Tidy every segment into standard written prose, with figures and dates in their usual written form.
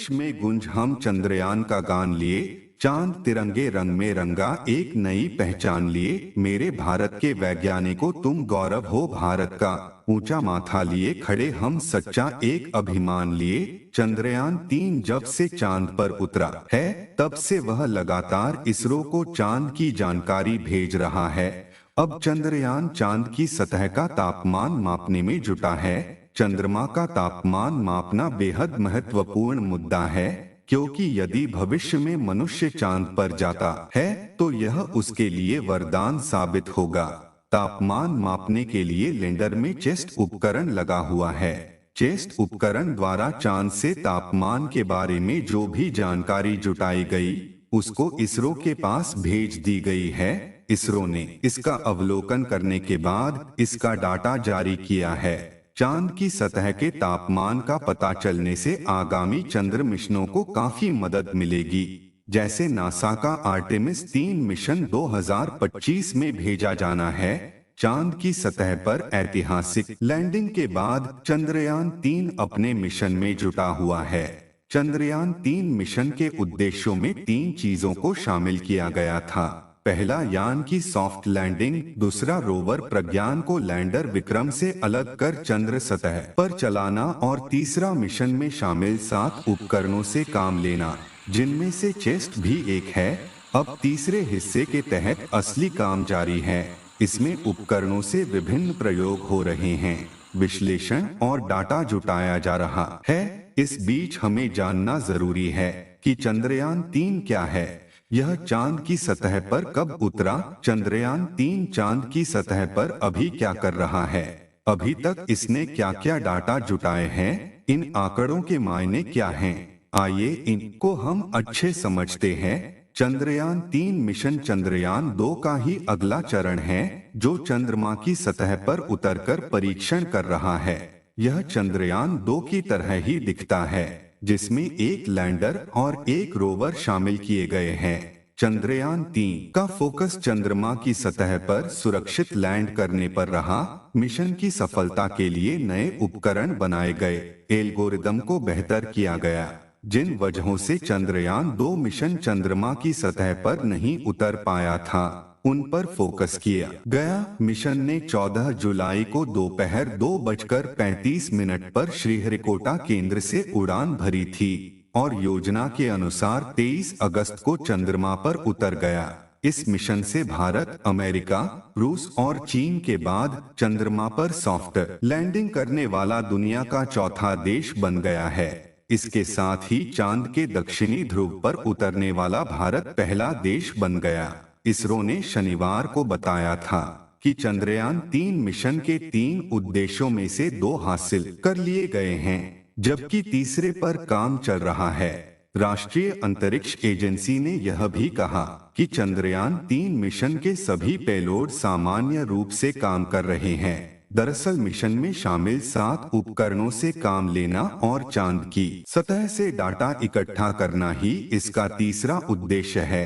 अंतरिक्ष में गुंज हम चंद्रयान का गान लिए, चांद तिरंगे रंग में रंगा एक नई पहचान लिए। मेरे भारत के वैज्ञानिकों तुम गौरव हो भारत का, ऊंचा माथा लिए खड़े हम सच्चा एक अभिमान लिए। चंद्रयान 3 जब से चांद पर उतरा है, तब से वह लगातार इसरो को चांद की जानकारी भेज रहा है। अब चंद्रयान चांद की सतह का तापमान मापने में जुटा है। चंद्रमा का तापमान मापना बेहद महत्वपूर्ण मुद्दा है, क्योंकि यदि भविष्य में मनुष्य चांद पर जाता है तो यह उसके लिए वरदान साबित होगा। तापमान मापने के लिए लैंडर में चेस्ट उपकरण लगा हुआ है। चेस्ट उपकरण द्वारा चांद से तापमान के बारे में जो भी जानकारी जुटाई गई, उसको इसरो के पास भेज दी गई है। इसरो ने इसका अवलोकन करने के बाद इसका डाटा जारी किया है। चांद की सतह के तापमान का पता चलने से आगामी चंद्र मिशनों को काफी मदद मिलेगी। जैसे नासा का आर्टेमिस 3 मिशन 2025 में भेजा जाना है। चांद की सतह पर ऐतिहासिक लैंडिंग के बाद चंद्रयान 3 अपने मिशन में जुटा हुआ है। चंद्रयान 3 मिशन के उद्देश्यों में 3 चीजों को शामिल किया गया था। पहला, यान की सॉफ्ट लैंडिंग। दूसरा, रोवर प्रज्ञान को लैंडर विक्रम से अलग कर चंद्र सतह पर चलाना। और तीसरा, मिशन में शामिल 7 उपकरणों से काम लेना, जिनमें से चेस्ट भी एक है। अब तीसरे हिस्से के तहत असली काम जारी है। इसमें उपकरणों से विभिन्न प्रयोग हो रहे हैं, विश्लेषण और डाटा जुटाया जा रहा है। इस बीच हमें जानना जरूरी है कि चंद्रयान 3 क्या है। यह चांद की सतह पर कब उतरा? चंद्रयान 3 चांद की सतह पर अभी क्या कर रहा है? अभी तक इसने क्या क्या डाटा जुटाए हैं? इन आंकड़ों के मायने क्या हैं? आइए इनको हम अच्छे समझते हैं। चंद्रयान 3 मिशन चंद्रयान 2 का ही अगला चरण है, जो चंद्रमा की सतह पर उतरकर परीक्षण कर रहा है। यह चंद्रयान 2 की तरह ही दिखता है, जिसमें एक लैंडर और एक रोवर शामिल किए गए हैं। चंद्रयान 3 का फोकस चंद्रमा की सतह पर सुरक्षित लैंड करने पर रहा। मिशन की सफलता के लिए नए उपकरण बनाए गए, एल्गोरिदम को बेहतर किया गया। जिन वजहों से चंद्रयान 2 मिशन चंद्रमा की सतह पर नहीं उतर पाया था, उन पर फोकस किया गया। मिशन ने 14 जुलाई को दोपहर 2:35 पर श्रीहरिकोटा केंद्र से उड़ान भरी थी और योजना के अनुसार 23 अगस्त को चंद्रमा पर उतर गया। इस मिशन से भारत, अमेरिका, रूस और चीन के बाद चंद्रमा पर सॉफ्ट लैंडिंग करने वाला दुनिया का चौथा देश बन गया है। इसके साथ ही चांद के दक्षिणी ध्रुव पर उतरने वाला भारत पहला देश बन गया। इसरो ने शनिवार को बताया था कि चंद्रयान 3 मिशन के 3 उद्देश्यों में से 2 हासिल कर लिए गए हैं, जबकि तीसरे पर काम चल रहा है। राष्ट्रीय अंतरिक्ष एजेंसी ने यह भी कहा कि चंद्रयान 3 मिशन के सभी पेलोड सामान्य रूप से काम कर रहे हैं। दरअसल मिशन में शामिल 7 उपकरणों से काम लेना और चांद की सतह से डाटा इकट्ठा करना ही इसका तीसरा उद्देश्य है।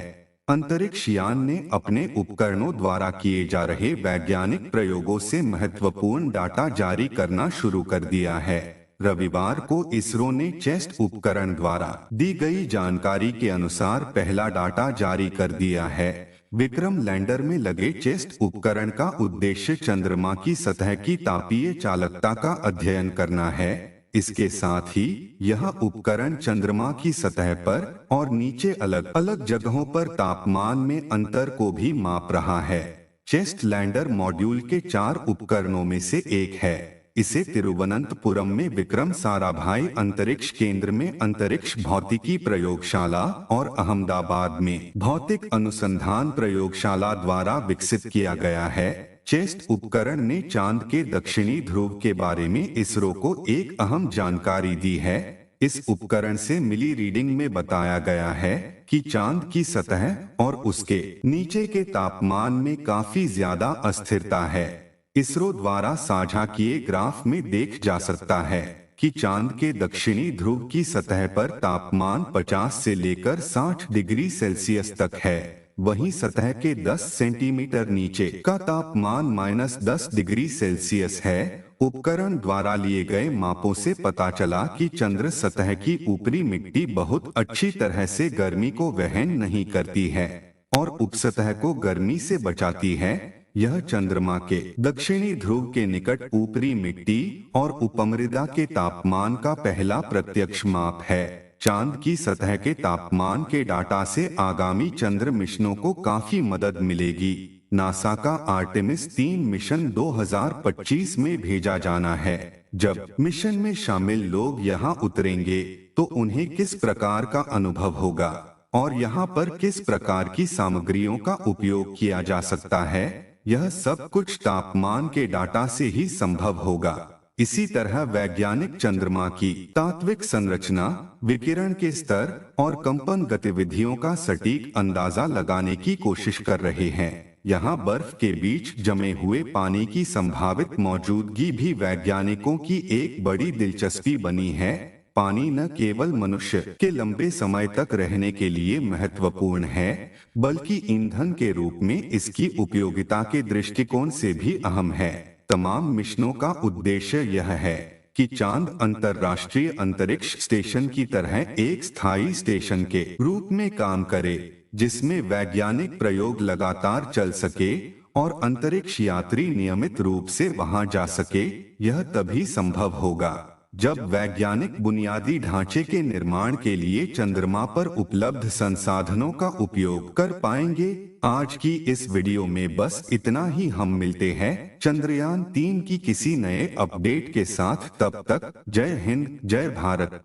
अंतरिक्ष यान ने अपने उपकरणों द्वारा किए जा रहे वैज्ञानिक प्रयोगों से महत्वपूर्ण डाटा जारी करना शुरू कर दिया है। रविवार को इसरो ने चेस्ट उपकरण द्वारा दी गई जानकारी के अनुसार पहला डाटा जारी कर दिया है। विक्रम लैंडर में लगे चेस्ट उपकरण का उद्देश्य चंद्रमा की सतह की तापीय चालकता का अध्ययन करना है। इसके साथ ही यह उपकरण चंद्रमा की सतह पर और नीचे अलग अलग जगहों पर तापमान में अंतर को भी माप रहा है। चेस्ट लैंडर मॉड्यूल के 4 उपकरणों में से एक है। इसे तिरुवनंतपुरम में विक्रम साराभाई अंतरिक्ष केंद्र में अंतरिक्ष भौतिकी प्रयोगशाला और अहमदाबाद में भौतिक अनुसंधान प्रयोगशाला द्वारा विकसित किया गया है। चेस्ट उपकरण ने चांद के दक्षिणी ध्रुव के बारे में इसरो को एक अहम जानकारी दी है। इस उपकरण से मिली रीडिंग में बताया गया है कि चांद की सतह और उसके नीचे के तापमान में काफी ज्यादा अस्थिरता है। इसरो द्वारा साझा किए ग्राफ में देख जा सकता है कि चांद के दक्षिणी ध्रुव की सतह पर तापमान 50 से लेकर 60 डिग्री सेल्सियस तक है। वहीं सतह के 10 सेंटीमीटर नीचे का तापमान -10 डिग्री सेल्सियस है उपकरण द्वारा लिए गए मापों से पता चला कि चंद्र सतह की ऊपरी मिट्टी बहुत अच्छी तरह से गर्मी को वहन नहीं करती है और उपसतह को गर्मी से बचाती है। यह चंद्रमा के दक्षिणी ध्रुव के निकट ऊपरी मिट्टी और उपमृदा के तापमान का पहला प्रत्यक्ष माप है। चांद की सतह के तापमान के डाटा से आगामी चंद्र मिशनों को काफी मदद मिलेगी। नासा का आर्टेमिस 3 मिशन 2025 में भेजा जाना है। जब मिशन में शामिल लोग यहां उतरेंगे तो उन्हें किस प्रकार का अनुभव होगा और यहां पर किस प्रकार की सामग्रियों का उपयोग किया जा सकता है, यह सब कुछ तापमान के डाटा से ही संभव होगा। इसी तरह वैज्ञानिक चंद्रमा की तात्विक संरचना, विकिरण के स्तर और कंपन गतिविधियों का सटीक अंदाजा लगाने की कोशिश कर रहे हैं। यहाँ बर्फ के बीच जमे हुए पानी की संभावित मौजूदगी भी वैज्ञानिकों की एक बड़ी दिलचस्पी बनी है। पानी न केवल मनुष्य के लंबे समय तक रहने के लिए महत्वपूर्ण है, बल्कि ईंधन के रूप में इसकी उपयोगिता के दृष्टिकोण से भी अहम है। तमाम मिशनों का उद्देश्य यह है कि चांद अंतर्राष्ट्रीय अंतरिक्ष स्टेशन की तरह एक स्थायी स्टेशन के रूप में काम करे, जिसमें वैज्ञानिक प्रयोग लगातार चल सके और अंतरिक्ष यात्री नियमित रूप से वहां जा सके। यह तभी संभव होगा जब वैज्ञानिक बुनियादी ढांचे के निर्माण के लिए चंद्रमा पर उपलब्ध संसाधनों का उपयोग कर पाएंगे। आज की इस वीडियो में बस इतना ही। हम मिलते हैं चंद्रयान 3 की किसी नए अपडेट के साथ। तब तक जय हिंद, जय भारत।